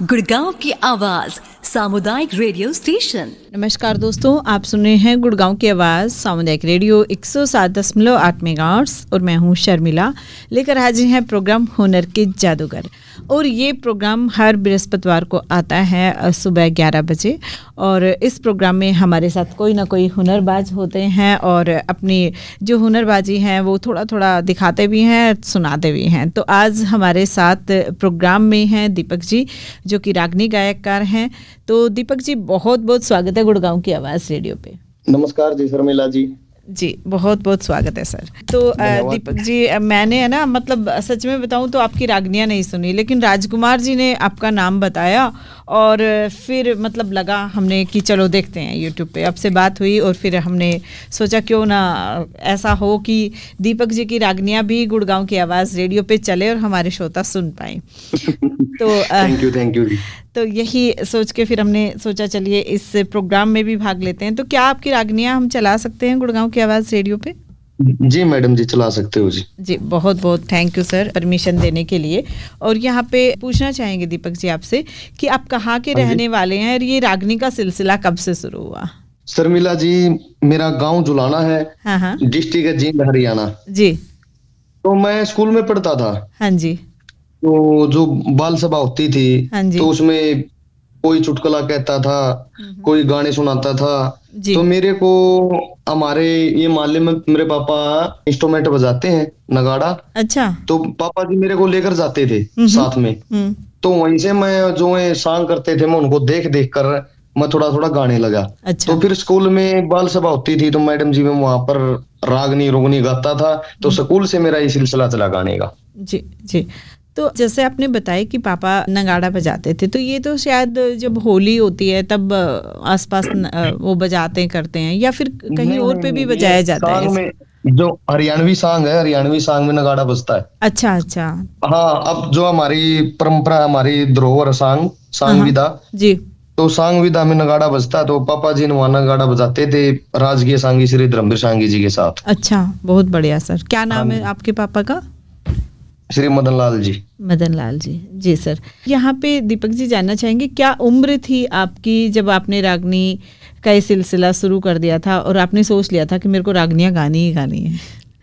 गुड़गांव की आवाज सामुदायिक रेडियो स्टेशन। नमस्कार दोस्तों, आप सुन रहे हैं गुड़गांव की आवाज़ सामुदायिक रेडियो 107.8 मेगाहर्ट्ज़ और मैं हूं शर्मिला। लेकर हाजिर हैं प्रोग्राम हुनर के जादूगर। और ये प्रोग्राम हर बृहस्पतिवार को आता है सुबह 11 बजे। और इस प्रोग्राम में हमारे साथ कोई ना कोई हुनरबाज होते हैं और अपनी जो हुनरबाजी है वो थोड़ा थोड़ा दिखाते भी हैं, सुनाते भी हैं। तो आज हमारे साथ प्रोग्राम में हैं दीपक जी, जो कि रागनी गायककार हैं। तो दीपक जी, बहुत बहुत स्वागत है गुड़गांव की आवाज़ रेडियो पे। नमस्कार जी शर्मिला जी। जी, बहुत बहुत स्वागत है सर। तो दीपक जी, मैंने है ना, मतलब सच में बताऊं तो आपकी रागनियाँ नहीं सुनी, लेकिन राजकुमार जी ने आपका नाम बताया और फिर मतलब लगा हमने कि चलो देखते हैं यूट्यूब पे। आपसे बात हुई और फिर हमने सोचा क्यों ना ऐसा हो कि दीपक जी की रागनियाँ भी गुड़गांव की आवाज़ रेडियो पे चले और हमारे श्रोता सुन पाएँ। तो थैंक यू जी। तो यही सोच के फिर हमने सोचा चलिए इस प्रोग्राम में भी भाग लेते हैं। तो क्या आपकी रागनियाँ हम चला सकते हैं गुड़गांव की आवाज़ रेडियो पे? जी मैडम जी, चला सकते हो जी। जी, बहुत बहुत थैंक यू सर परमिशन देने के लिए। और यहाँ पे पूछना चाहेंगे दीपक जी आपसे कि आप कहाँ के रहने वाले हैं और ये रागनी का सिलसिला कब से शुरू हुआ? शर्मिला जी, मेरा गांव जुलाना है। हाँ हाँ डिस्ट्रिक्ट है जींद, हरियाणा। जी। तो मैं स्कूल में पढ़ता था। हाँ जी। तो जो बाल सभा होती थी, हाँ जी। तो उसमें कोई चुटकुला कहता था, कोई गाने सुनाता था। जी। तो मेरे को हमारे ये मोहल्ले में मेरे पापा इंस्ट्रूमेंट बजाते हैं, नगाड़ा। अच्छा। तो पापा जी मेरे को लेकर जाते थे साथ में। तो वहीं से मैं जो है सॉन्ग करते थे, मैं उनको देख देख कर मैं थोड़ा थोड़ा गाने लगा। अच्छा। तो फिर स्कूल में बाल सभा होती थी, तो मैडम जी में वहां पर रागनी रोगनी गाता था। तो स्कूल से मेरा ये सिलसिला चला गाने का। जी जी। तो जैसे आपने बताया कि पापा नगाड़ा बजाते थे, तो ये तो शायद जब होली होती है तब आसपास वो बजाते करते हैं, या फिर कहीं और पे भी बजाया जाता है? में जो हरियाणवी सॉन्ग है, हरियाणवी सॉन्ग में नगाड़ा बजता है। अच्छा अच्छा। हाँ, अब जो हमारी परंपरा, हमारी धरोहर सांग विदा जी। तो सांग विदा में नगाड़ा बजता है। तो पापा जी ने वहां नगाड़ा बजाते थे राजकीय सांगी श्री धर्मवीर सांगी जी के साथ। अच्छा, बहुत बढ़िया सर। क्या नाम है आपके पापा का? श्री मदन लाल जी। मदन लाल जी। जी सर। यहाँ पे दीपक जी जानना चाहेंगे, क्या उम्र थी आपकी जब आपने रागनी का ये सिलसिला शुरू कर दिया था और आपने सोच लिया था कि मेरे को रागनियाँ गानी ही गानी है?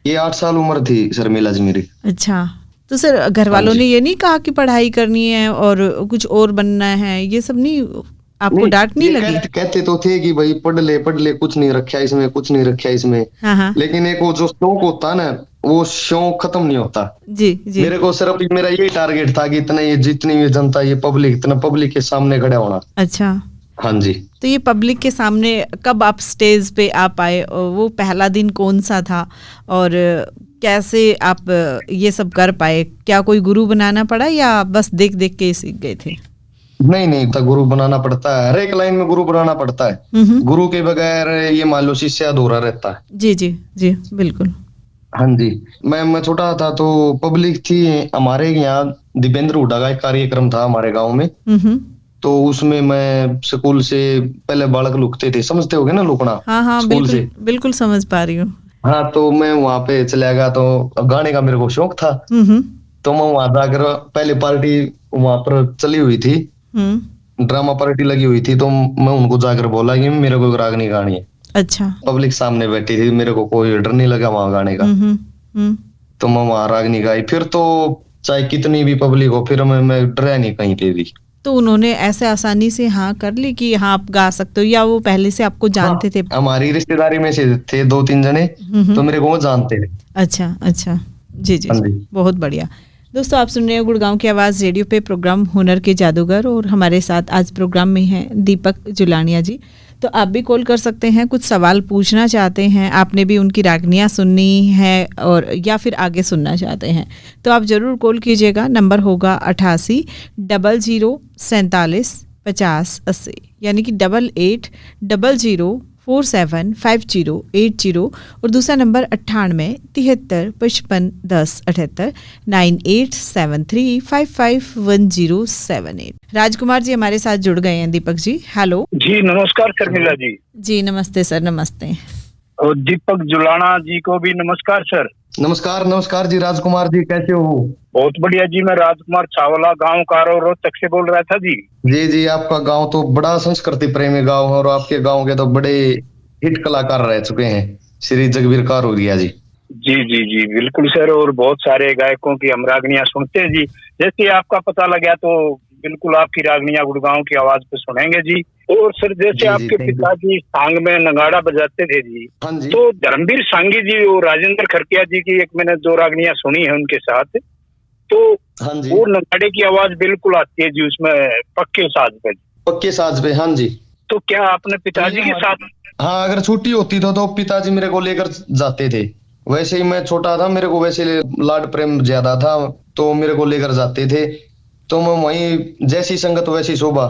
ये 8 साल उम्र थी शर्मिला जी मेरी। अच्छा। तो सर घर वालों ने ये नहीं कहा कि पढ़ाई करनी है और कुछ और बनना है, ये सब नहीं आपको डांट नहीं लगी? कहते तो थे कि भाई पढ़ ले, कुछ नहीं रखा इसमें, कुछ नहीं रखा इसमें। हाँ। लेकिन एक वो जो शौक होता है ना, वो शौक खत्म नहीं होता। जी जी। मेरे को सिर्फ मेरा यही टारगेट था कि इतना ये जितनी भी जनता, ये पब्लिक, इतना पब्लिक के सामने खड़ा होना। अच्छा। हाँ जी। तो ये पब्लिक के सामने कब आप स्टेज पे आप आए, और वो पहला दिन कौन सा था और कैसे आप ये सब कर पाए? क्या कोई गुरु बनाना पड़ा या बस देख देख के सीख गए थे? नहीं, तो गुरु बनाना पड़ता है। हर एक लाइन में गुरु बनाना पड़ता है। गुरु के बगैर ये मान लो शिष्य अधूरा रहता है। जी जी जी, बिल्कुल। हाँ जी। मैं छोटा था तो पब्लिक थी हमारे यहाँ। दीपेंद्र हुड्डा का एक कार्यक्रम था हमारे गांव में। तो उसमें मैं स्कूल से पहले बालक लुकते थे, समझते होगे ना लुकना? हाँ, स्कूल बिल्कुल से। बिल्कुल समझ पा रही हूँ। हाँ, तो मैं वहां पे चला गया। तो गाने का मेरे को शौक था। तो मैं वहां जाकर पहले पार्टी वहां पर चली हुई थी, ड्रामा पार्टी लगी हुई थी। तो मैं उनको जाकर बोला कि मेरे को रागनी गानी है। अच्छा। पब्लिक सामने बैठी थी, मेरे को कोई डर नहीं लगा वहां गाने का। तो मैं वहां रागनी गाई। फिर तो चाहे कितनी भी पब्लिक हो, फिर मैं डरा नहीं कहीं पे भी। तो उन्होंने ऐसे आसानी से हाँ कर ली कि हाँ आप गा सकते हो, या वो पहले से आपको जानते थे? हमारी रिश्तेदारी में से थे 2-3 जने, तो मेरे को वो जानते थे। अच्छा अच्छा। जी जी, बहुत बढ़िया। दोस्तों, आप सुन रहे हैं गुड़गांव की आवाज़ रेडियो पे प्रोग्राम हुनर के जादूगर, और हमारे साथ आज प्रोग्राम में हैं दीपक जुलानिया जी। तो आप भी कॉल कर सकते हैं, कुछ सवाल पूछना चाहते हैं, आपने भी उनकी रागनियाँ सुननी है और या फिर आगे सुनना चाहते हैं, तो आप ज़रूर कॉल कीजिएगा। नंबर होगा 88 00 47 50 80, यानी कि 88 00 47 50 80, और दूसरा नंबर 98 73 55 10 78 9873 551078। राजकुमार जी हमारे साथ जुड़ गए हैं। दीपक जी, हेलो। जी नमस्कार शर्मिला जी। जी नमस्ते सर, नमस्ते। और दीपक जुलाना जी को भी नमस्कार सर। नमस्कार नमस्कार जी राजकुमार जी, कैसे हो? बहुत बढ़िया जी, मैं राजकुमार चावला गांव कारो रोहतक से बोल रहा था जी। जी जी, आपका गांव तो बड़ा संस्कृति प्रेमी गांव है और आपके गांव के तो बड़े हिट कलाकार रह चुके हैं, श्री जगबीर कारोरिया जी। जी जी जी बिल्कुल सर, और बहुत सारे गायकों की हम रागनियां सुनते हैं जी। जैसे आपका पता लगा तो बिल्कुल आपकी रागनियां गुड़गांव की आवाज पे सुनेंगे जी। और सर जैसे आपके पिताजी सांग में नगाड़ा बजाते थे जी, तो धर्मवीर सांगी जी और राजेंद्र खरकिया जी की एक मैंने 2 रागनियां सुनी है उनके साथ, तो वो नगाड़े की आवाज बिल्कुल आती है जी उसमें, पक्के साज पे। हाँ जी। तो क्या आपने पिताजी के साथ? हाँ, अगर छुट्टी होती तो पिताजी मेरे को लेकर जाते थे। वैसे ही मैं छोटा था, मेरे को वैसे लाड प्रेम ज्यादा था, तो मेरे को लेकर जाते थे, तो मैं वहीं जैसी संगत वैसी शोभा।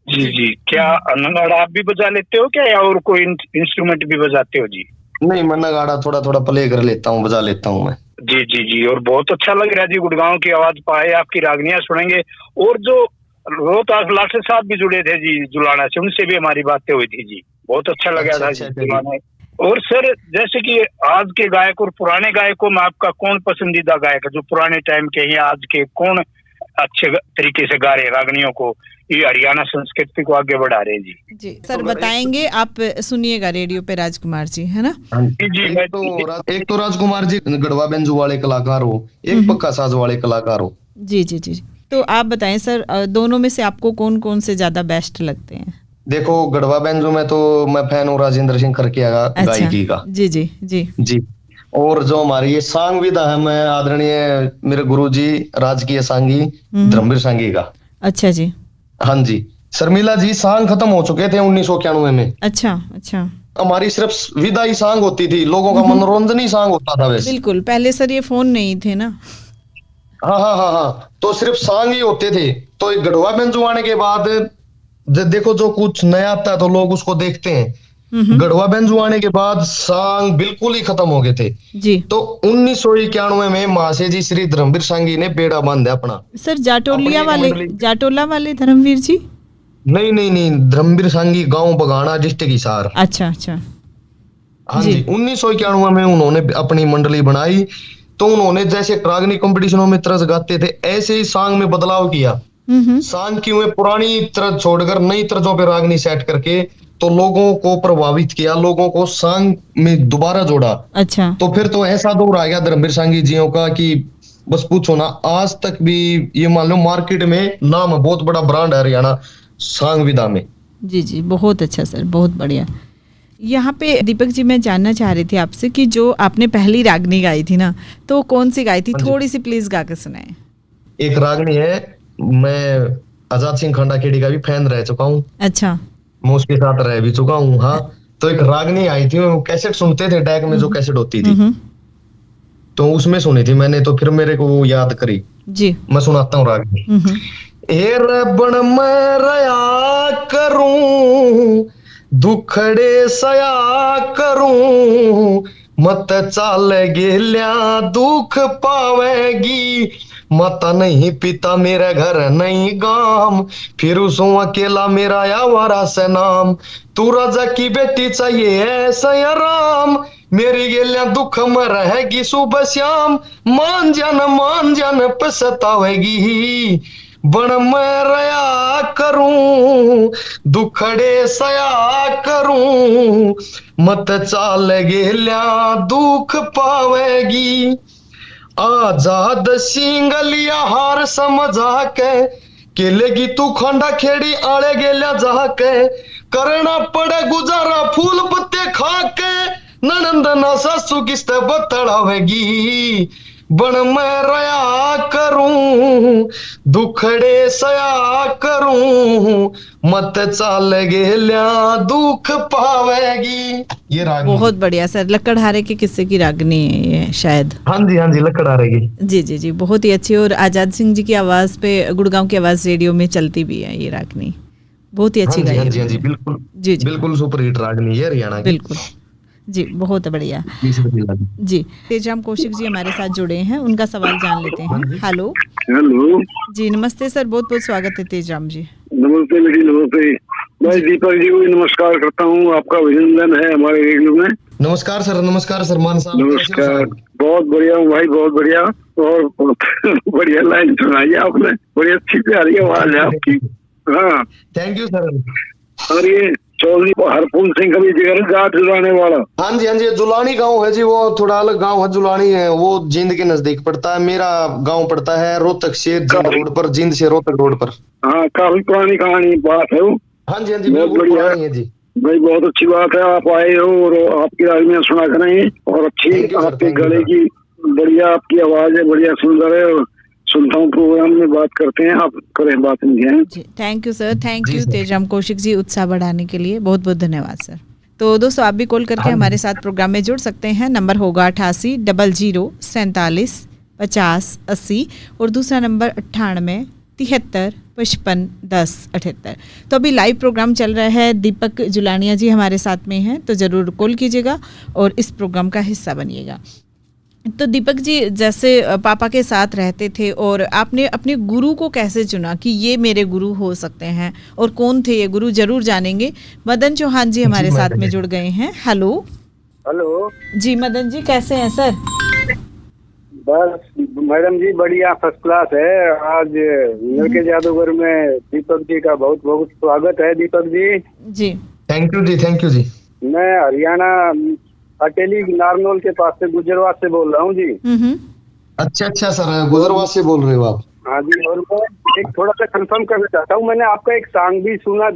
जी जी। क्या नगाड़ा आप भी बजा लेते हो क्या, या और कोई इंस्ट्रूमेंट भी बजाते हो जी? नहीं, मैं नगाड़ा थोड़ा थोड़ा प्ले कर लेता हूँ, बजा लेता हूँ मैं। जी जी जी, और बहुत अच्छा लग रहा है जी गुड़गांव की आवाज पाए, आपकी रागनियां सुनेंगे। और जो रोहतास लाठर साहब भी जुड़े थे जी जुलाना से, उनसे भी हमारी बातें हुई थी जी, बहुत अच्छा लगा था जी। और सर जैसे कि आज के गायक और पुराने गायकों में आपका कौन पसंदीदा गायक है, जो पुराने टाइम के या आज के कौन अच्छे तरीके से गा रहे रागनियों को, ये हरियाणा संस्कृति को आगे बढ़ा रहे जी? जी सर बताएंगे, आप सुनिएगा रेडियो पे राजकुमार जी, है ना? जी जी। एक तो राजकुमार जी गढ़वा बेंजू वाले कलाकार हो, एक पक्का साज वाले कलाकार हो। जी जी जी। तो आप बताएं सर, दोनों में से आपको कौन कौन से ज्यादा बेस्ट लगते हैं? देखो, गढ़वा बेंजू में तो मैं फैन हूँ राजेंद्र सिंह खरकिया गायकी का। जी जी जी जी। और जो हमारी ये सांग विधा है, मैं आदरणीय मेरे गुरुजी राजकीय सांगी धर्मवीर सांगी का। अच्छा जी। हाँ जी। शर्मिला जी, सांग खत्म हो चुके थे 1991 में। अच्छा अच्छा। हमारी सिर्फ विदा ही सांग होती थी, लोगों का मनोरंजन ही सांग होता था वैसे। बिल्कुल, पहले सर ये फोन नहीं थे ना। हाँ हाँ हाँ हाँ, तो सिर्फ सांग ही होते थे। तो गढ़वा बेंजू आने के बाद देखो, जो कुछ नया आता है तो लोग उसको देखते हैं। गढ़वा बेंजू आने के बाद सांग बिल्कुल ही खत्म हो गए थे जी। तो 1991 में महाशय जी श्री धर्मवीर सांगी ने बेड़ा बांधा अपना। सर जाटोला वाले धर्मवीर जी? नहीं नहीं नहीं, धर्मवीर सांगी गांव बगाना डिस्ट्रिक्ट हिसार। अच्छा अच्छा। हाँ जी। 1991 में उन्होंने अपनी मंडली बनाई, तो उन्होंने जैसे रागनी कंपटीशनों में तरस गाते थे, ऐसे ही सांग में बदलाव किया। सांग की में पुरानी तरज छोड़कर नई तरजों पे रागनी सेट करके तो लोगों को प्रभावित किया, लोगों को सांग में दोबारा जोड़ा। अच्छा। तो फिर तो ऐसा दौर आ गया धर्मवीर सांगी जियों का कि बस पूछो ना, आज तक भी ये मान लो मार्केट में नाम है, बहुत बड़ा ब्रांड है हरियाणा सांग विधा में। जी जी, बहुत अच्छा सर, बहुत बढ़िया। यहाँ पे दीपक जी मैं जानना चाह रही थी आपसे कि जो आपने पहली रागनी गाई थी ना, तो कौन सी गाई थी? थोड़ी सी प्लीज गा के सुनाए। एक रागनी है, मैं आजाद सिंह खंडाखेड़ी का भी फैन रह चुका हूँ। अच्छा। मैं उसके साथ रह भी चुका हूँ। हाँ, तो एक रागनी आई थी, वो कैसेट सुनते थे, डैक में जो कैसेट होती थी, तो उसमें सुनी थी मैंने, तो फिर मेरे को वो याद करी जी। मैं सुनाता हूँ रागनी। ए रबण मैं रया करूं, दुखड़े सया करूं, मत चाल गेल्या दुख पावेगी, माता नहीं पिता मेरे घर नहीं गाम, फिर उसो अकेला मेरा आवारा से नाम, तू राजा की बेटी चाहिए ऐसा राम, मेरी गेल्या दुख में रहेगी सुबह शाम, मान जान पछतावेगी, बण मैं रया करूं, दुखड़े सया करूं, मत चाल गेल्या दुख पावेगी, आजाद सिंगलिया हार समझा के लेगी तू खंडा खेड़ी आड़े गेल्या जाके, करना पड़े गुजारा फूल पत्ते खा के, ननंद ना सासू किस्त बतड़ावेगी, बण मैं रया करूं, दुखड़े सया करूं, मत चाल गेल्या दुख पावेगी। ये रागनी बहुत बढ़िया सर, लकड़हारे के किस्से की रागनी है ये शायद। हाँ जी लकड़हारे की। जी जी जी, बहुत ही अच्छी। और आजाद सिंह जी की आवाज पे गुड़गांव की आवाज रेडियो में चलती भी है ये रागनी, बहुत ही अच्छी गाई है। हाँ जी बिल्कुल जी जी, बिल्कुल सुपर हिट रागनी है हरियाणा की। बिल्कुल जी, बहुत बढ़िया जी। तेजराम कौशिक जी हमारे साथ जुड़े हैं, उनका सवाल जान लेते हैं। हेलो हेलो जी, नमस्ते सर, बहुत बहुत स्वागत है तेजराम जी। नमस्ते। मैं दीपक जी को नमस्कार करता हूँ, आपका अभिनंदन है हमारे रेडियो में। नमस्कार सर मान साहब, कैसे हो नमस्कार। सर? बहुत बढ़िया हूँ भाई, बहुत बढ़िया। और बढ़िया लाइन सुनाई है आपने, बड़ी अच्छी प्यारी आवाज है आपकी। हाँ, थैंक यू सर। और ये चौधरी हरफूल सिंह कभी जिगर जाट जुलाने वाला। हाँ जी, हाँ जी, जुलानी गांव है जी, वो थोड़ा अलग गांव है। जुलानी है वो जींद के नजदीक पड़ता है। मेरा गांव पड़ता है रोहतक से जींद रोड पर, जींद से रोहतक रोड पर। हाँ, काफी पुरानी कहानी बात है वो। हाँ जी, हाँ जी, बहुत बिल्कुल बढ़िया पुरानी है जी। भाई, बहुत अच्छी बात है आप आए हो और आपकी रागनियां सुना करेंगे। और अच्छी Thank you, sir. आपके Thank you, गले sir. की बढ़िया आपकी आवाज है, बढ़िया सुंदर है। और सुनता हूँ प्रोग्राम में बात करते हैं, आप करें बात नहीं है। जी थैंक यू सर, थैंक जी यू सर। तेजराम कौशिक जी, उत्साह बढ़ाने के लिए बहुत बहुत धन्यवाद सर। तो दोस्तों आप भी कॉल करके हाँ जी। हमारे साथ प्रोग्राम में जुड़ सकते हैं। नंबर होगा 88 00 47 50 80 और दूसरा नंबर 98 73 55 10 78। तो अभी लाइव प्रोग्राम चल रहा है, दीपक जुलानिया जी हमारे साथ में हैं, तो ज़रूर कॉल कीजिएगा और इस प्रोग्राम का हिस्सा बनिएगा। तो दीपक जी, जैसे पापा के साथ रहते थे और आपने अपने गुरु को कैसे चुना कि ये मेरे गुरु हो सकते हैं, और कौन थे ये गुरु, जरूर जानेंगे। मदन चौहान जी हमारे जी, साथ मैडम में जी। जुड़ गए हैं। हेलो हेलो, जी मदन जी, कैसे हैं सर? बस मैडम जी बढ़िया, फर्स्ट क्लास है। आज हुनर के जादूगर में दीपक जी का बहुत बहुत स्वागत है। दीपक जी, जी थैंक यू जी, थैंक यू जी। मैं हरियाणा अटेली नारनौल के पास से गुजरवास से बोल रहा हूँ जी। अच्छा अच्छा सर, गुजरवास से बोल रहे हो आप? हाँ जी, और मैं एक थोड़ा सा कंफर्म करना चाहता हूँ, मैंने आपका एक सॉन्ग भी सुना,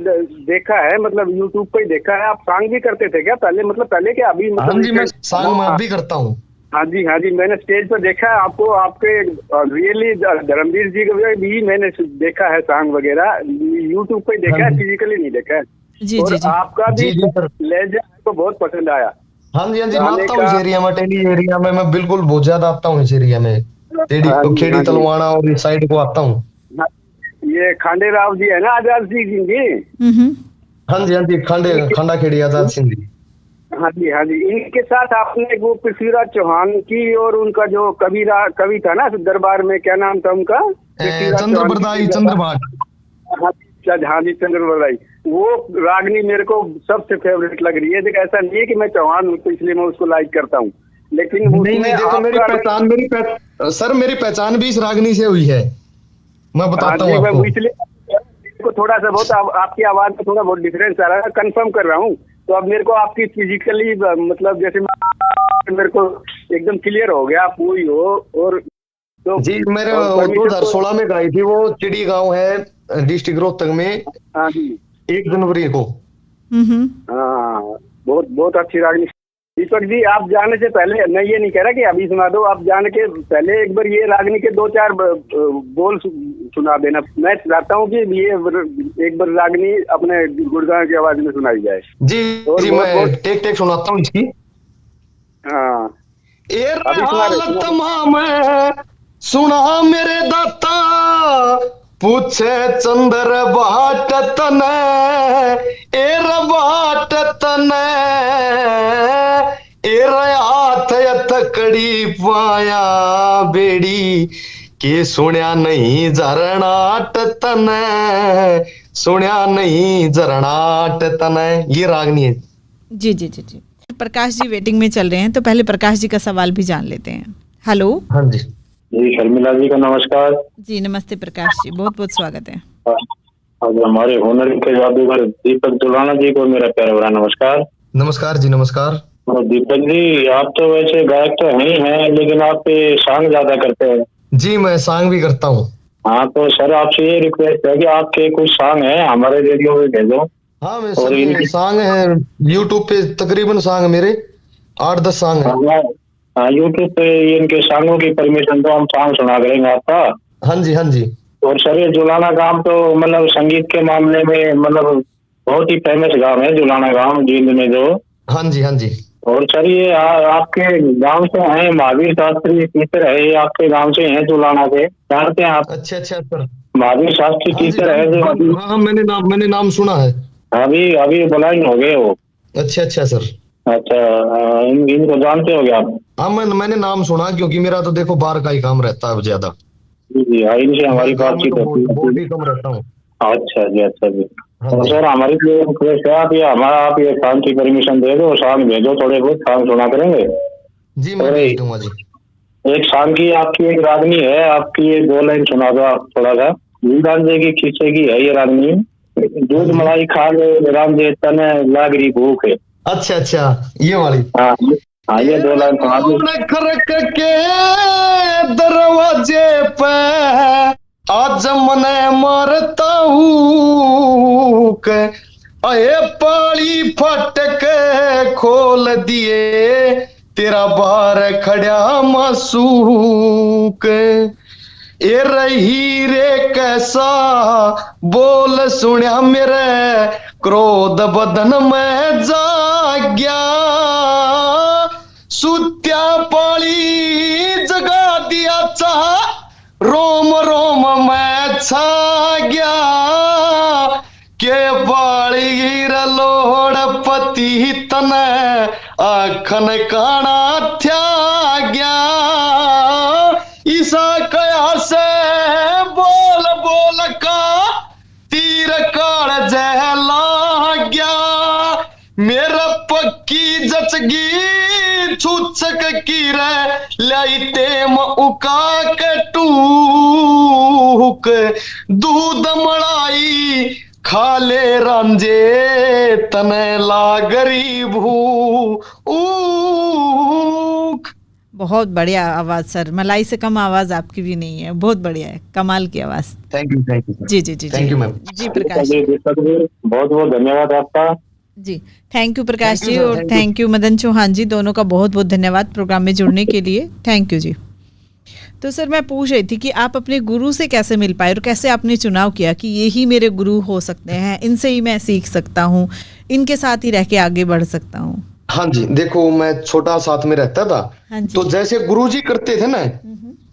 देखा है, मतलब यूट्यूब पे ही देखा है। आप सॉन्ग भी करते थे क्या पहले, मतलब पहले क्या अभी, हाँ मतलब जी, मैं सॉन्ग मैं भी करता हूँ। हाँ जी, हाँ जी, मैंने स्टेज पर देखा है आपको। आपके रियली धर्मवीर जी का भी मैंने देखा है सॉन्ग वगैरह, यूट्यूब पे देखा है, हाँ जी। फिजिकली नहीं देखा है। जी और जी जी आपका भी जी जी सर। लहजा को बहुत पसंद आया। हाँ जी, हाँ जी, मैं गाने आता हूँ इस का, एरिया में, टेली एरिया में मैं बिल्कुल बहुत ज्यादा आता हूँ। इस एरिया में टेढ़ी हाँ जी, खेड़ी हाँ जी, तलवाड़ा और इस साइड को आता हूँ। हाँ, ये खांडे राव जी है ना, आजाद सिंह जी। हाँ जी, हाँ जी, खंडा खेड़ी आजाद सिंह जी। हाँ जी, हाँ जी, इनके साथ आपने वो पृथ्वीराज चौहान की और उनका जो कवि था ना दरबार में, क्या नाम था उनका? पृथ्वीराज चंद्र चौहान बरदाई, की चंद्र भाट। हाँ जी, चंद्र बरदाई। वो रागनी मेरे को सबसे फेवरेट लग रही है। देखो ऐसा नहीं है कि मैं चौहान हूँ तो इसलिए मैं उसको लाइक करता हूँ, लेकिन नहीं उसमें नहीं, देखो आपका सर मेरी पहचान भी इस रागनी से हुई है। मैं हाँ बताता जी, हूँ मैं आपको। इसलिए को थोड़ा सा बहुत आपकी आवाज में थोड़ा बहुत डिफरेंस आ रहा है, कंफर्म कर रहा हूँ। तो अब मेरे को आपकी फिजिकली, मतलब जैसे मेरे को एकदम क्लियर हो गया आप वही हो। और तो जी, मेरे और परमिशन 2016 में गाई थी वो, चिड़ी गांव है डिस्ट्रिक्ट रोहतक में, हाँ जी, 1 जनवरी को। हाँ, बहुत बहुत अच्छी रागनी। दीपक जी, आप जाने से पहले, मैं ये नहीं कह रहा कि अभी सुना दो, आप जाने के पहले एक बार ये रागनी के 2-4 बोल सुना देना। मैं चाहता हूँ कि ये एक बार रागनी अपने गुड़गांव की आवाज में सुनाई जाए। जी और जी, बहुत मैं बहुत टेक टेक सुनाता हूँ इसकी। हाँ, ए अभी सुना रहे, हालत सुना में सुना मेरे दाता, पूछे चंद्र बाट तने, एर बाट तने, एर हाथ थकड़ी पाया बेड़ी, के सुनिया नहीं झरनाट तने, सुनिया नहीं झरनाट तने। ये रागनी है। जी जी जी जी। प्रकाश जी वेटिंग में चल रहे हैं, तो पहले प्रकाश जी का सवाल भी जान लेते हैं। हेलो हाँ जी जी, शर्मिला जी का नमस्कार। जी, नमस्ते प्रकाश जी, बहुत बहुत स्वागत है। आज हमारे हुनर के जादूगर दीपक जुलाना जी को मेरा प्यारा भरा नमस्कार। नमस्कार जी, नमस्कार। और दीपक जी, आप तो वैसे गायक तो हैं ही हैं, लेकिन आप सॉन्ग ज्यादा करते हैं। जी, मैं सॉन्ग भी करता हूँ। हाँ, तो सर आपसे ये रिक्वेस्ट है कि आपके कुछ सॉन्ग हैं हमारे रेडियो में भेजो। हाँ, मैं और सभी सॉन्ग है यूट्यूब पे, तकरीबन सॉन्ग है मेरे 8-10 सॉन्ग है। हाँ, यूट्यूब पे इनके सॉन्गों की परमिशन तो हम सॉन्ग सुना करेंगे आपका। हाँ जी, हाँ जी। और सर ये जुलाना गांव तो मतलब संगीत के मामले में मतलब बहुत ही फेमस गांव है जुलाना गांव, जींद में जो। हाँ जी, हाँ जी। और सर ये आपके गांव से हैं, महावीर शास्त्री टीचर है, ये आपके गांव से हैं जुलाना के, जानते हैं आप? अच्छा अच्छा सर। महावीर शास्त्री हाँ जी, टीचर है जो अभी हाँ, मैंने नाम सुना है। अभी अभी ब्लाइंड हो गए वो। अच्छा अच्छा सर। अच्छा, इनको जानते हो आप? हाँ, मैंने नाम सुना, क्योंकि मेरा तो देखो बाहर का ही काम रहता है ज्यादा। जी जी, हाँ, इनसे हमारी मैं गाँव में बातचीत तो होती बहुत है। ही कम रहता हूँ। अच्छा जी, अच्छा जी। तो सर हमारी जो रिक्वेस्ट है, आप ये सॉन्ग की परमिशन दे दो, सॉन्ग भेजो, थोड़े बहुत सॉन्ग सुना करेंगे जी मैं भेज दूंगा जी। एक सॉन्ग की आपकी एक रागनी है, आपकी ये 2 लाइन सुना दो आप थोड़ा सा। रामजे की खींचे की है ये रागनी, दूध मलाई खा ले रामजे तने लागरी भूख है। अच्छा अच्छा ये वाली। हाँ ये 2 लाइन सुना दो। खरक के दरवाजे पे आज मने मरता हूँ के अये पाली फटक खोल दिए तेरा बार खड़ा मासूक ए रही रे कैसा बोल सुनिया मेरे क्रोध बदन में जाग्या सुत्या पाली जगा दिया चाह रोम रोम में छा गया के बाड़ी लोड़ पति तने आखन काना थ्या गया ईसा कया से बोल बोल का तीर काड़ जहला गया मेरा पक्की जचगी छुचक की रे लाइते उका के टूक दूध मलाई खाले रांझे तने लागरी भूख। बहुत बढ़िया आवाज सर, मलाई से कम आवाज आपकी भी नहीं है, बहुत बढ़िया है, कमाल की आवाज। थैंक यू जी जी जी थैंक यू मैम। जी प्रकाश बहुत बहुत धन्यवाद आपका जी। थैंक यू प्रकाश जी और थैंक यू मदन चौहान जी, दोनों का बहुत बहुत धन्यवाद प्रोग्राम में जुड़ने के लिए। थैंक यू जी। तो सर मैं पूछ रही थी कि आप अपने गुरु से कैसे मिल पाए और कैसे आपने चुनाव किया कि ये ही मेरे गुरु हो सकते हैं, इनसे ही मैं सीख सकता हूँ, इनके साथ ही रह के आगे बढ़ सकता हूँ। हाँ जी देखो मैं छोटा साथ में रहता था। हाँ जी। तो जैसे गुरुजी करते थे ना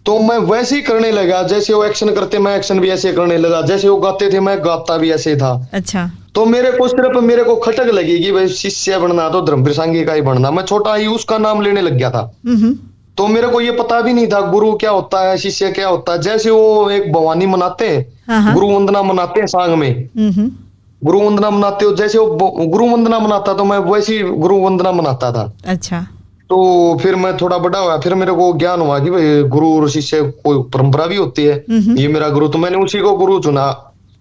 तो मैं वैसे ही करने लगा, जैसे वो एक्शन करते मैं एक्शन भी ऐसे करने लगा, जैसे वो गाते थे मैं गाता भी ऐसे था। अच्छा। तो मेरे को खटक लगी कि भाई शिष्य बनना तो धर्मवीर सांघी का ही बनना। मैं छोटा ही उसका नाम लेने लग गया था। तो मेरे को ये पता भी नहीं था गुरु क्या होता है, शिष्य क्या होता है। जैसे वो एक भवानी मनाते हैं, गुरु वंदना मनाते हैं सांग में, गुरु वंदना मनाते हो, जैसे वो गुरु वंदना मनाता तो मैं वैसी गुरु वंदना मनाता था। अच्छा। तो फिर मैं थोड़ा बड़ा हुआ, फिर मेरे को ज्ञान हुआ कि भाई गुरु और शिष्य कोई परंपरा भी होती है। ये मेरा गुरु, तो मैंने उसी को गुरु चुना,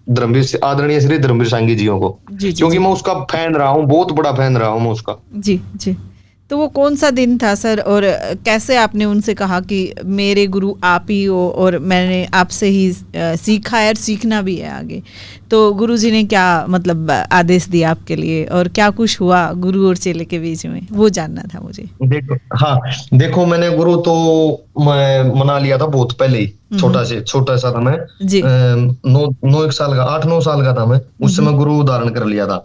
धर्मवीर आदरणीय श्री धर्मवीर सांघी जियों को, क्योंकि मैं उसका फैन रहा हूँ, बहुत बड़ा फैन रहा हूँ मैं उसका। जी जी। तो वो कौन सा दिन था सर और कैसे आपने उनसे कहा कि मेरे गुरु आप ही हो और मैंने आपसे ही सीखा है और सीखना भी है आगे? तो गुरुजी ने क्या मतलब आदेश दिया आपके लिए और क्या कुछ हुआ गुरु और चेले के बीच में, वो जानना था मुझे। देखो मैंने गुरु तो मैं मना लिया था बहुत पहले ही, छोटा सा था मैं, 9 साल का 8-9 साल का था मैं, उस समय गुरु धारण कर लिया था।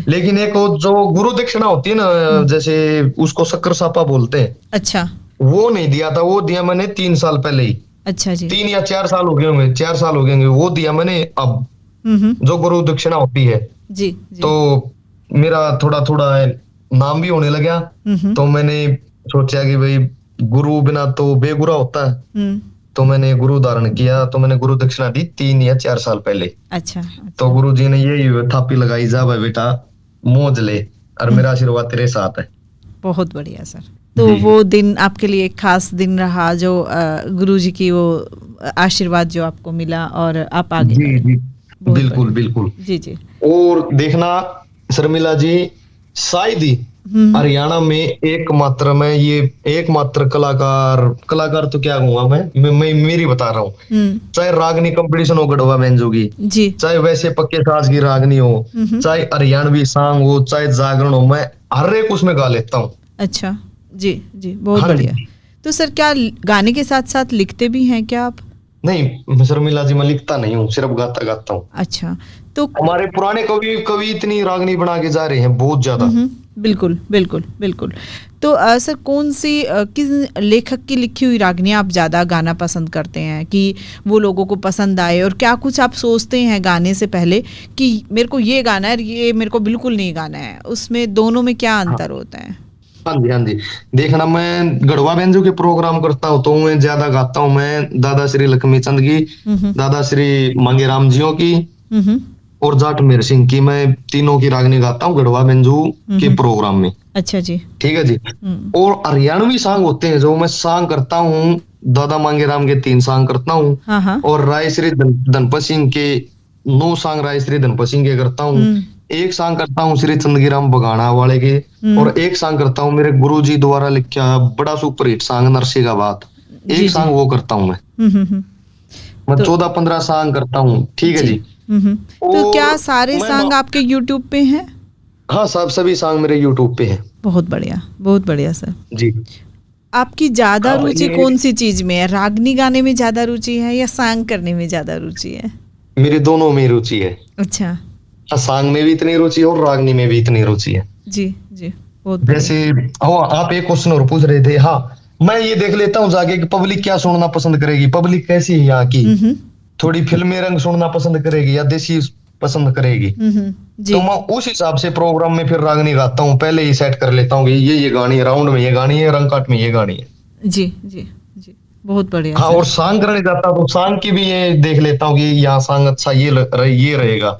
लेकिन एक जो गुरु दक्षिणा होती है ना, जैसे उसको शक्कर सापा बोलते हैं। अच्छा। वो नहीं दिया था, वो दिया मैंने 3 साल पहले ही। अच्छा जी। 3 या 4 साल हो गए होंगे, 4 साल हो गए होंगे, वो दिया मैंने अब, जो गुरु दक्षिणा होती है जी। तो मेरा थोड़ा थोड़ा नाम भी होने लगा, तो मैंने सोचा कि भाई गुरु बिना तो बेगुरा होता है, तो मैंने गुरु धारण किया। तो मैंने गुरु दक्षिणा दी 3 या 4 साल पहले। अच्छा। तो गुरु जी ने यही थापी लगाई, जा भाई बेटा मौज ले और मेरा आशीर्वाद तेरे साथ है। बहुत बढ़िया सर। तो वो दिन आपके लिए एक खास दिन रहा, जो गुरु जी की वो आशीर्वाद जो आपको मिला और आप आगे। जी जी बिल्कुल बिल्कुल जी जी। और देखना शर्मिला जी, शायद ही हरियाणा में एकमात्र कलाकार तो क्या कहूँगा मैं मेरी बता रहा हूँ, चाहे रागनी कंपटीशन हो गढ़वा बेंजो की जी, चाहे वैसे पक्के साज की रागनी हो, चाहे हरियाणवी सांग हो, चाहे जागरण हो, मैं हर एक उसमें गा लेता हूँ। अच्छा जी जी, बहुत बढ़िया। तो सर क्या गाने के साथ साथ लिखते भी हैं क्या आप? नहीं शर्मिला जी, मैं लिखता नहीं हूँ, सिर्फ गाता हूँ। अच्छा। तो हमारे पुराने कवि इतनी रागनी बना के जा रहे हैं, बहुत ज्यादा। बिल्कुल बिल्कुल बिल्कुल। तो सर कौन सी किस लेखक की लिखी हुई रागनी आप ज्यादा गाना पसंद करते हैं कि वो लोगों को पसंद आए, और क्या कुछ आप सोचते हैं गाने से पहले कि मेरे को ये गाना है, ये मेरे को बिल्कुल नहीं गाना है, उसमें दोनों में क्या अंतर होता है? हाँ जी देखना, मैं गढ़वा बेंजो के प्रोग्राम करता हूँ तो मैं ज्यादा गाता हूँ। मैं दादा श्री लक्ष्मी चंद की, दादा श्री मांगेराम जियों की और जाटमेर सिंह की, मैं तीनों की रागनी गाता हूँ गढ़वा मंजू के प्रोग्राम में। अच्छा जी। ठीक है जी। और हरियाणवी सॉन्ग होते हैं जो मैं सॉन्ग करता हूँ, दादा मांगे राम के 3 सॉन्ग करता हूँ। हाँ हाँ। और राय श्री धनपत सिंह के 9 सॉन्ग राय श्री धनपत सिंह के करता हूँ। एक सॉन्ग करता हूँ श्री चंदगीराम बगाना वाले के, और एक सॉन्ग करता हूँ मेरे गुरुजी द्वारा लिखा बड़ा सुपर हिट सॉन्ग नरसी का बात, एक सॉन्ग वो करता हूँ मैं 14-15 सॉन्ग करता हूँ। ठीक है जी। तो क्या सारे सॉन्ग आपके यूट्यूब पे हैं? हाँ, सभी सॉन्ग मेरे यूट्यूब पे हैं। बहुत बढ़िया, बहुत बढ़िया सर जी। आपकी ज्यादा रुचि कौन सी चीज में है? रागनी गाने में ज्यादा रुचि है या सॉन्ग करने में ज्यादा रुचि है? मेरी दोनों में रुचि है। अच्छा। सॉन्ग में भी इतनी रुचि है और रागनी में भी इतनी रुचि है। जी जी, बहुत जैसे आप एक क्वेश्चन और पूछ रहे थे। हाँ, मैं ये देख लेता हूँ जाके कि पब्लिक क्या सुनना पसंद करेगी, पब्लिक कैसी है यहाँ की, थोड़ी फिल्मी रंग सुनना पसंद करेगी या देसी पसंद करेगी। तो मैं उस हिसाब से प्रोग्राम में फिर रागनी गाता हूँ, पहले ही सेट कर लेता हूँ कि ये गानी है, राउंड में ये गानी है, रंग काट में ये गानी है। जी जी जी, बहुत बढ़िया। हाँ, और सॉन्ग करने जाता हूँ तो सॉन्ग की भी ये देख लेता हूँ कि यहाँ सॉन्ग अच्छा ये रहेगा।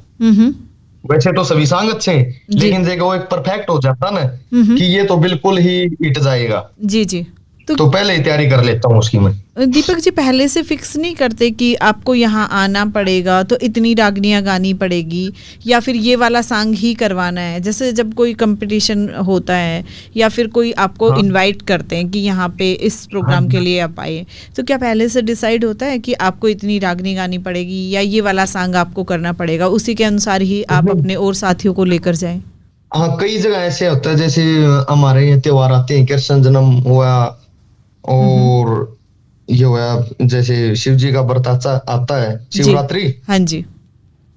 वैसे तो सभी सॉन्ग अच्छे हैं, लेकिन देखो एक परफेक्ट हो जाता ना कि ये तो बिल्कुल ही हिट जाएगा। जी जी। तो पहले ही तैयारी कर लेता हूँ उसकी मैं। दीपक जी पहले से फिक्स नहीं करते कि आपको यहाँ आना पड़ेगा तो इतनी रागनियाँ गानी पड़ेगी या फिर ये वाला सॉन्ग ही करवाना है? जैसे जब कोई कंपटीशन होता है या फिर कोई आपको इनवाइट करते हैं कि यहाँ पे इस प्रोग्राम के लिए आप आए, तो क्या पहले से डिसाइड होता है कि आपको इतनी रागनी गानी पड़ेगी या ये वाला सॉन्ग आपको करना पड़ेगा, उसी के अनुसार ही आप अपने और साथियों को लेकर जाएं? हाँ, कई जगह ऐसे होता है, जैसे हमारे यहाँ त्योहार आते हैं, कृष्ण जन्म हुआ और ये हुआ, जैसे शिव जी का व्रत आता है, शिवरात्रि। हाँ जी।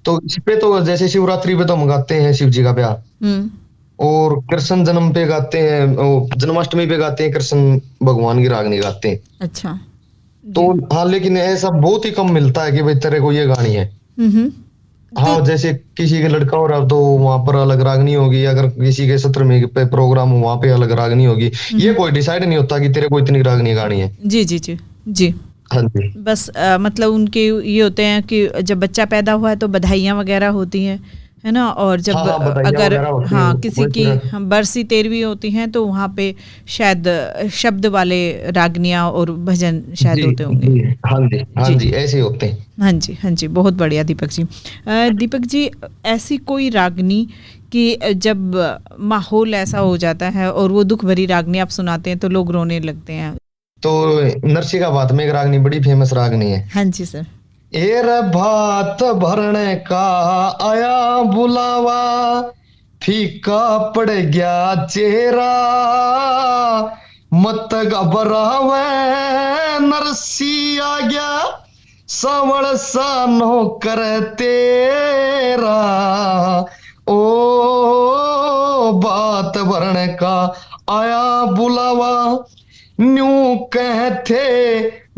तो इस पे तो जैसे शिवरात्रि पे तो हम गाते हैं शिव जी का प्यार, और कृष्ण जन्म पे गाते हैं, जन्माष्टमी पे गाते हैं कृष्ण भगवान की रागनी गाते हैं। अच्छा। तो हाँ, लेकिन ऐसा बहुत ही कम मिलता है कि भाई तेरे को ये गानी है। हाँ, जैसे किसी के लड़का हो रहा तो वहां पर अलग रागनी होगी, अगर किसी के सत्र में पे प्रोग्राम हो वहां पे अलग रागनी होगी। ये कोई डिसाइड नहीं होता कि तेरे को इतनी रागनी गानी है। जी जी जी जी। हाँ जी। बस मतलब उनके ये होते हैं कि जब बच्चा पैदा हुआ है तो बधाइयाँ वगैरह होती हैं, है ना, और जब अगर किसी की बरसी 13वीं होती हैं तो वहाँ पे शायद शब्द वाले रागनियाँ और भजन शायद होते होंगे। हाँ जी, हाँ जी, ऐसे होते हैं। हाँ जी, हाँ जी, बहुत बढ़िया दीपक जी। दीपक जी, ऐसी कोई रागनी कि जब माहौल ऐसा हो जाता है और वो दुख भरी रागनी आप सुनाते हैं तो लोग रोने लगते हैं? तो नरसी का बात में एक रागनी बड़ी फेमस रागनी है। हाँ जी सर। एर भात भरने का आया बुलावा, फीका पड़ गया चेहरा, मत घबरावे नरसी आ गया, सावड़ सा नौकर तेरा, ओ बात भरने का आया बुलावा, न्यू कहते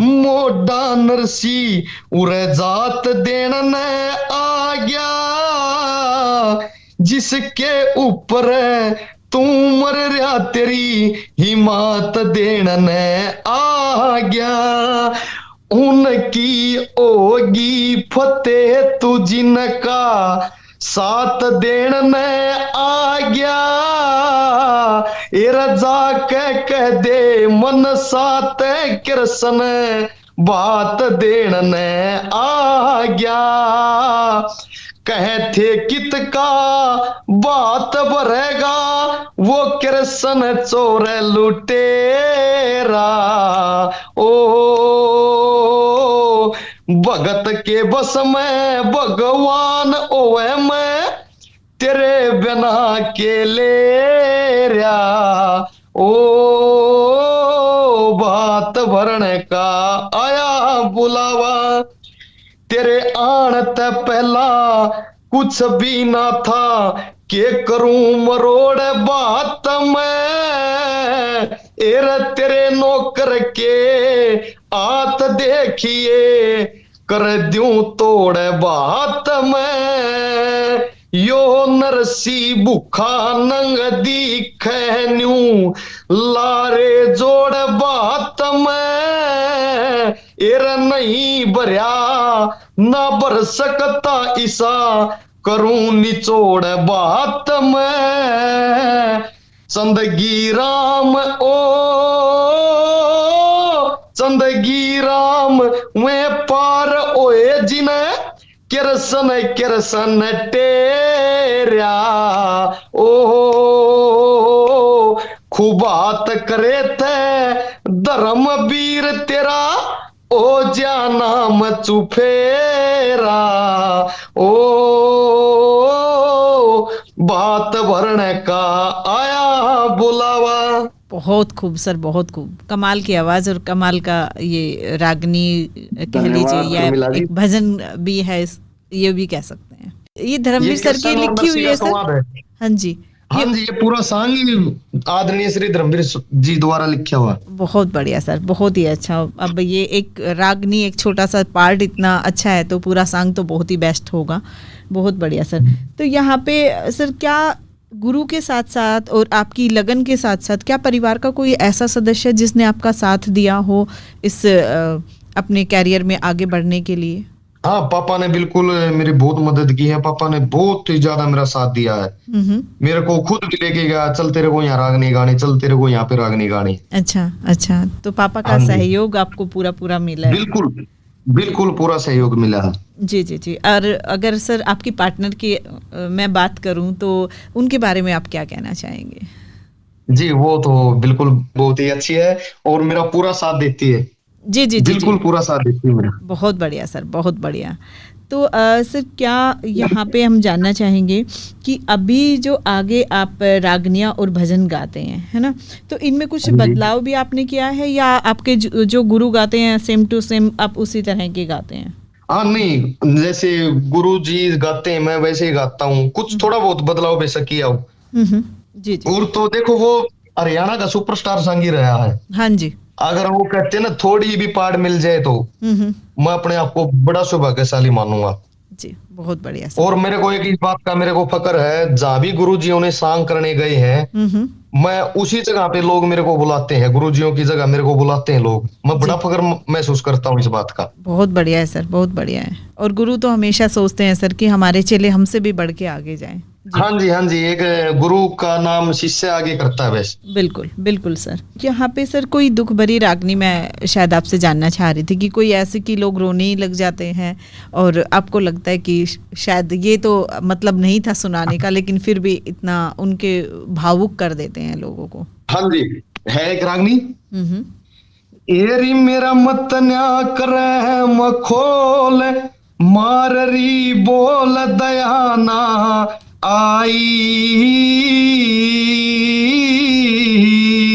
मोडा नरसी उरे जात देन ने आ गया, जिसके ऊपर तू मर रहा तेरी हिम्मत देन ने आ गया, उनकी होगी फतेह तू जिनका साथ देन ने आ गया, जा कह दे मन साथ कृष्ण बात देन ने आ गया, कहते कित का बात भरेगा वो कृष्ण चोर लुटेरा, ओ भगत के बस में भगवान ओए मैं तेरे बिना के ले रहा, ओ बात भरने का आया बुलावा, तेरे आन ते पहला कुछ भी ना था, के करूं मरोड़ बात में, तेरे नौकर के आत देखिए कर दूं तोड़ बात में, यो नरसी भूखा नंग दिखे न्यू लारे जोड़ बात में, एर नहीं भरिया ना भर सकता ईसा करूं निचोड़ बात में चंदगी राम ओ चंदगी राम वे पार ओए जिन्हें किरसन किरसन टेरा ओ खूबात करे थे धर्म वीर तेरा ओ जा नाम चुफेरा ओ बात भरने का आया बुलावा। बहुत खूब सर, बहुत खूब। कमाल की आवाज़ और कमाल का ये रागनी कह लीजिए या एक भजन भी है, ये भी कह सकते हैं। ये धर्मवीर सर की लिखी हुई है सर? हाँ जी, हाँ जी, ये पूरा सॉन्ग ही आदरणीय श्री धर्मवीर जी द्वारा लिखा हुआ। बहुत बढ़िया सर, बहुत ही अच्छा। अब ये एक रागनी एक छोटा सा पार्ट इतना अच्छा है तो पूरा सॉन्ग तो बहुत ही बेस्ट होगा। बहुत बढ़िया सर। तो यहाँ पे सर क्या गुरु के साथ साथ और आपकी लगन के साथ साथ क्या परिवार का कोई ऐसा सदस्य जिसने आपका साथ दिया हो इस अपने कैरियर में आगे बढ़ने के लिए? हाँ, पापा ने बिल्कुल मेरी बहुत मदद की है। पापा ने बहुत ही ज्यादा मेरा साथ दिया है। मेरे को खुद भी लेके गया, चल तेरे को यहाँ रागनी गानी, चल तेरे को यहाँ पे रागनी गानी। अच्छा अच्छा, तो पापा का सहयोग आपको पूरा पूरा मिला है? बिल्कुल बिल्कुल पूरा सहयोग मिला है। जी जी जी। और अगर सर आपकी पार्टनर की मैं बात करूं तो उनके बारे में आप क्या कहना चाहेंगे? जी, वो तो बिल्कुल बहुत ही अच्छी है और मेरा पूरा साथ देती है। जी जी जी, बिल्कुल पूरा साथ देती है मेरा। बहुत बढ़िया सर, बहुत बढ़िया। तो सर क्या यहाँ पे हम जानना चाहेंगे कि अभी जो आगे आप रागनियाँ और भजन गाते हैं, है ना, तो इनमें कुछ बदलाव भी आपने किया है या आपके जो गुरु गाते हैं सेम टू सेम आप उसी तरह के गाते हैं? हाँ नहीं, जैसे गुरु जी गाते हैं मैं वैसे ही गाता हूँ। कुछ थोड़ा बहुत बदलाव बेशक किया हो। जी जी। और तो देखो वो हरियाणा का सुपरस्टार संगी रहा है। हाँ जी। अगर वो कहते हैं ना थोड़ी भी पार्ट मिल जाए तो मैं अपने आप को बड़ा सौभाग्यशाली मानूंगा। जी, बहुत बढ़िया। और मेरे को एक इस बात का मेरे को फक्र है, जहाँ भी गुरुजियों ने सांग करने गए हैं मैं उसी जगह पे लोग मेरे को बुलाते हैं, गुरुजियों की जगह मेरे को बुलाते हैं लोग। मैं बड़ा फक्र महसूस करता हूँ इस बात का। बहुत बढ़िया है सर, बहुत बढ़िया है। और गुरु तो हमेशा सोचते हैं सर कि हमारे चेले हमसे भी बढ़ के आगे जाएं। हाँ जी हाँ जी, एक गुरु का नाम शिष्य आगे करता है वैसे। बिल्कुल बिल्कुल सर। यहाँ पे सर कोई दुख भरी रागनी मैं शायद आपसे जानना चाह रही थी कि कोई ऐसे कि लोग रोने ही लग जाते हैं और आपको लगता है कि शायद ये तो मतलब नहीं था सुनाने का, लेकिन फिर भी इतना उनके भावुक कर देते हैं लोगों को? हाँ जी, है एक रागनी। एरी मेरा मत न्या करे मखोल माररी बोल दयाना आई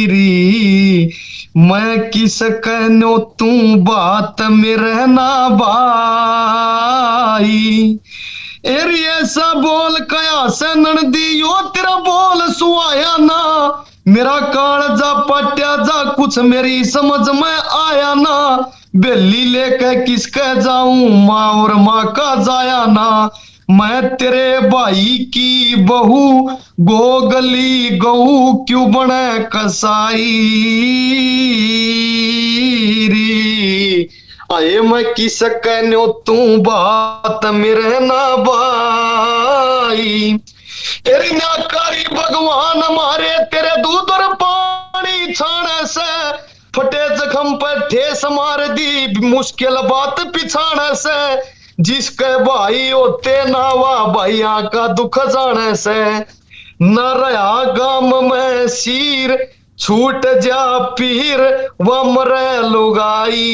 री मैं किस कहनो तू बात में रहना भाई। एरी ऐसा बोल कया से ननदी यो तेरा बोल सुआया ना, मेरा कालजा पट्या जा कुछ मेरी समझ में आया ना। बेली लेके किसके जाऊं माँ और माँ का जाया ना, मैं तेरे भाई की बहू गोगली गऊ क्यों बने कसाई री। आए मैं किस कहनो तू बात मेरे ना भाई। तेरी नाकारी भगवान हमारे तेरे दूध और पानी छाने से फटे जख्म पर ठेस मार दी मुश्किल बात पिछाने से। जिसके भाई होते नावा भैया का दुख जाने से, न रहा गाम में सीर छूट जा पीर व मरे लुगाई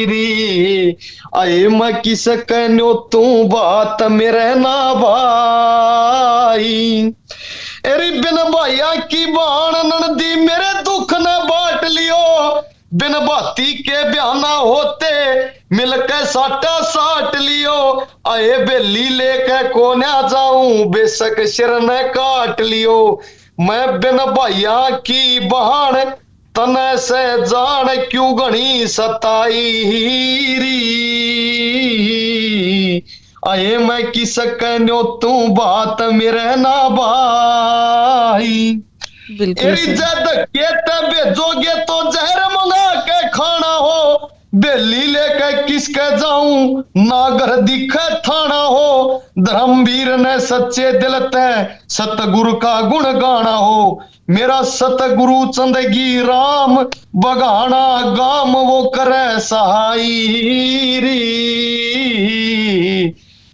री। आए मैं किस कहनो तू बात मेरे ना भाई। अरे बिन भैया की बाण ननदी मेरे दुख ने बांट लियो, बिन बाती के बयाना होते मिलके साटा साट लियो। आए बेली लेके कोन्या जाऊं बेशक सिर ने काट लियो। मैं बिन भैया की बहान तने से जान क्यों घनी सताई री। आए मैं किस कहनो तू बात मेरे ना भाई। भेजोगे तो जहर मंगा के खाना हो, दिल्ली लेके किसके जाऊं, नागर दिखे थाना हो, धर्मवीर ने सच्चे दिल ते सतगुरु का गुण गाना हो, मेरा सतगुरु चंदगी राम बगाना गाम वो करे सहाई री,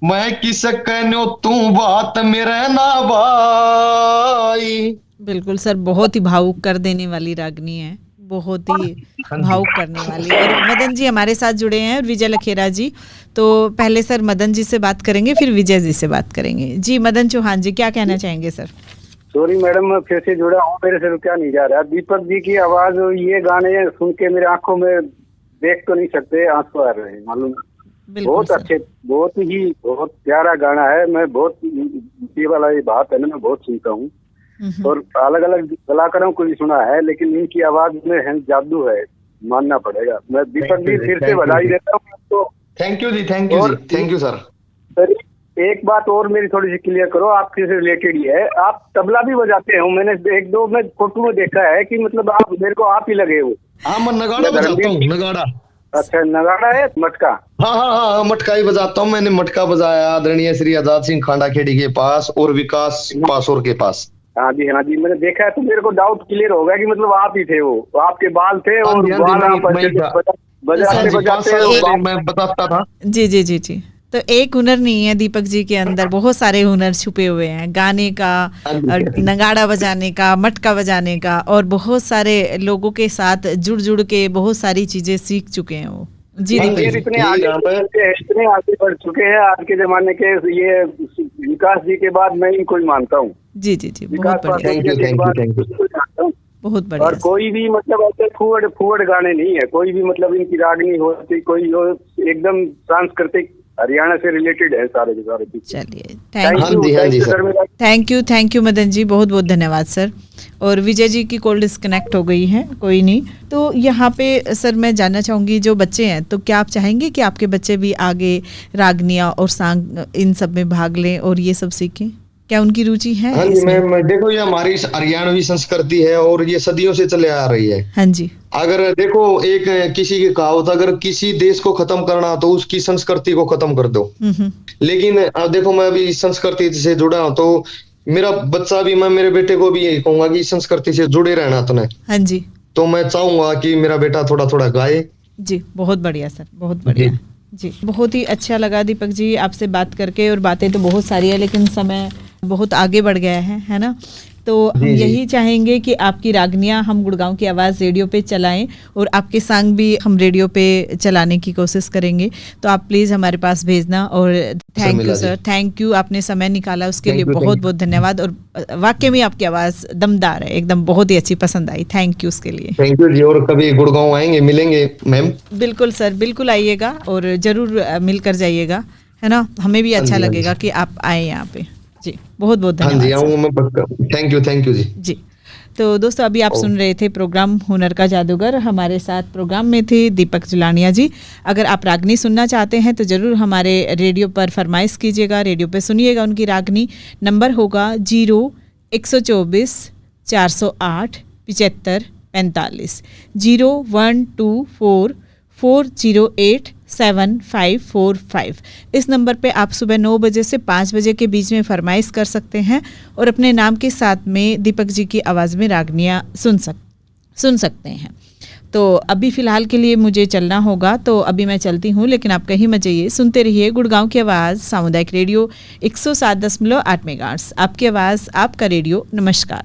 मैं किस कहनो तू बात मेरे ना भाई। बिल्कुल सर, बहुत ही भावुक कर देने वाली रागनी है, बहुत ही भावुक करने वाली। और मदन जी हमारे साथ जुड़े हैं और विजय लखेरा जी, तो पहले सर मदन जी से बात करेंगे, फिर विजय जी से बात करेंगे। जी मदन चौहान जी, क्या कहना चाहेंगे सर? सॉरी मैडम, मैं फिर से जुड़ा हूँ, मेरे से रुका नहीं जा रहा। दीपक जी की आवाज, ये गाने सुन के मेरे आंखों में देख तो नहीं सकते, आंसू आ रहे हैं मालूम। बहुत अच्छे, बहुत प्यारा गाना है। मैं बहुत ये वाला ये बात है ना, मैं बहुत सुनता हूँ और अलग अलग कलाकारों को भी सुना है, लेकिन इनकी आवाज में है जादू है, मानना पड़ेगा। मैं दीपक जी फिर से बधाई देता हूँ आपको। थैंक यू जी, थैंक यू जी, थैंक यू सर। सर एक बात और मेरी थोड़ी सी क्लियर करो, आपके से रिलेटेड ही है। आप तबला भी बजाते हो, मैंने एक दो में फोटो में देखा है कि मतलब आप मेरे को आप ही लगे हो। हाँ मैं नगाड़ा बजाता हूँ, नगाड़ा। अच्छा नगाड़ा है, मटका? हाँ, मटका ही बजाता हूँ। मैंने मटका बजाया आदरणीय श्री आजाद सिंह खांडा खेड़ी के पास और विकास पासोर के पास। हाँ जी मैंने देखा है, तो मेरे को डाउट क्लियर हो गया कि मतलब आप ही थे वो, आपके बाल थे और बाल बजाते बजाते मैं बताता था। जी जी जी जी। तो एक हुनर नहीं है दीपक जी के अंदर, बहुत सारे हुनर छुपे हुए हैं, गाने का, नगाड़ा बजाने का, मटका बजाने का, और बहुत सारे लोगों के साथ जुड़ जुड़ के बहुत सारी चीजें सीख चुके हैं वो। जी इतने आगे बढ़ चुके हैं आज के जमाने के, ये विकास जी के बाद मैं इनको ही मानता हूँ। जी जी जी, बहुत बढ़िया, बहुत बढ़िया। और कोई भी मतलब ऐसे फूवड़ गाने नहीं है, कोई भी मतलब इनकी रागनी होती कोई हो, एकदम सांस्कृतिक हरियाणा से रिलेटेड है सारे के सारे। चलिए थैंक यू मदन जी, बहुत बहुत धन्यवाद सर। और विजय जी की कॉल डिस्कनेक्ट हो गई है, कोई नहीं। तो यहाँ पे सर मैं जानना चाहूँगी, जो बच्चे हैं, तो क्या आप चाहेंगे कि आपके बच्चे भी आगे रागनिया और सांग इन सब में भाग लें और ये सब सीखें? क्या उनकी रुचि है? हाँ जी मैं देखो, ये हमारी हरियाणवी संस्कृति है और ये सदियों से चले आ रही है। हाँ जी। अगर देखो एक किसी की कहावत, अगर किसी देश को खत्म करना तो उसकी संस्कृति को खत्म कर दो। लेकिन अब देखो मैं अभी इस संस्कृति से जुड़ा हूँ, तो मेरा बच्चा भी, मैं मेरे बेटे को भी यही कहूंगा कि संस्कृति से जुड़े रहना तूने। हाँ जी। तो मैं चाहूंगा कि मेरा बेटा थोड़ा थोड़ा गाए। जी बहुत बढ़िया सर, बहुत बढ़िया जी। बहुत ही अच्छा लगा दीपक जी आपसे बात करके, और बातें तो बहुत सारी है लेकिन समय बहुत आगे बढ़ गया है ना। तो हम यही चाहेंगे कि आपकी रागनियाँ हम गुड़गांव की आवाज़ रेडियो पे चलाएं, और आपके सॉन्ग भी हम रेडियो पे चलाने की कोशिश करेंगे। तो आप प्लीज़ हमारे पास भेजना। और thank you sir, thank you, आपने समय निकाला उसके लिए बहुत बहुत धन्यवाद। और वाकई में आपकी आवाज़ दमदार है एकदम, बहुत ही अच्छी, पसंद आई। थैंक यू उसके लिए। थैंक यू जी। और कभी गुड़गांव आएंगे, मिलेंगे मैम? बिल्कुल सर, बिल्कुल आइएगा और ज़रूर मिलकर जाइएगा, है ना। हमें भी अच्छा लगेगा कि आप आए यहाँ पे। जी बहुत बहुत धन्यवाद। थैंक यू जी। जी तो दोस्तों, अभी आप सुन रहे थे प्रोग्राम हुनर का जादूगर। हमारे साथ प्रोग्राम में थे दीपक जुलानिया जी। अगर आप रागनी सुनना चाहते हैं तो ज़रूर हमारे रेडियो पर फरमाइश कीजिएगा, रेडियो पर सुनिएगा उनकी रागनी। नंबर होगा 0124 408 75 45, 0124 408 7545। इस नंबर पे आप सुबह 9 बजे से 5 बजे के बीच में फरमाइश कर सकते हैं और अपने नाम के साथ में दीपक जी की आवाज़ में रागनियाँ सुन सकते हैं। तो अभी फ़िलहाल के लिए मुझे चलना होगा, तो अभी मैं चलती हूँ, लेकिन आप कहीं मत जाइए, सुनते रहिए गुड़गांव की आवाज़ सामुदायिक रेडियो 107.8 मेगाहर्ट्ज़। आपकी आवाज़, आपका रेडियो। नमस्कार।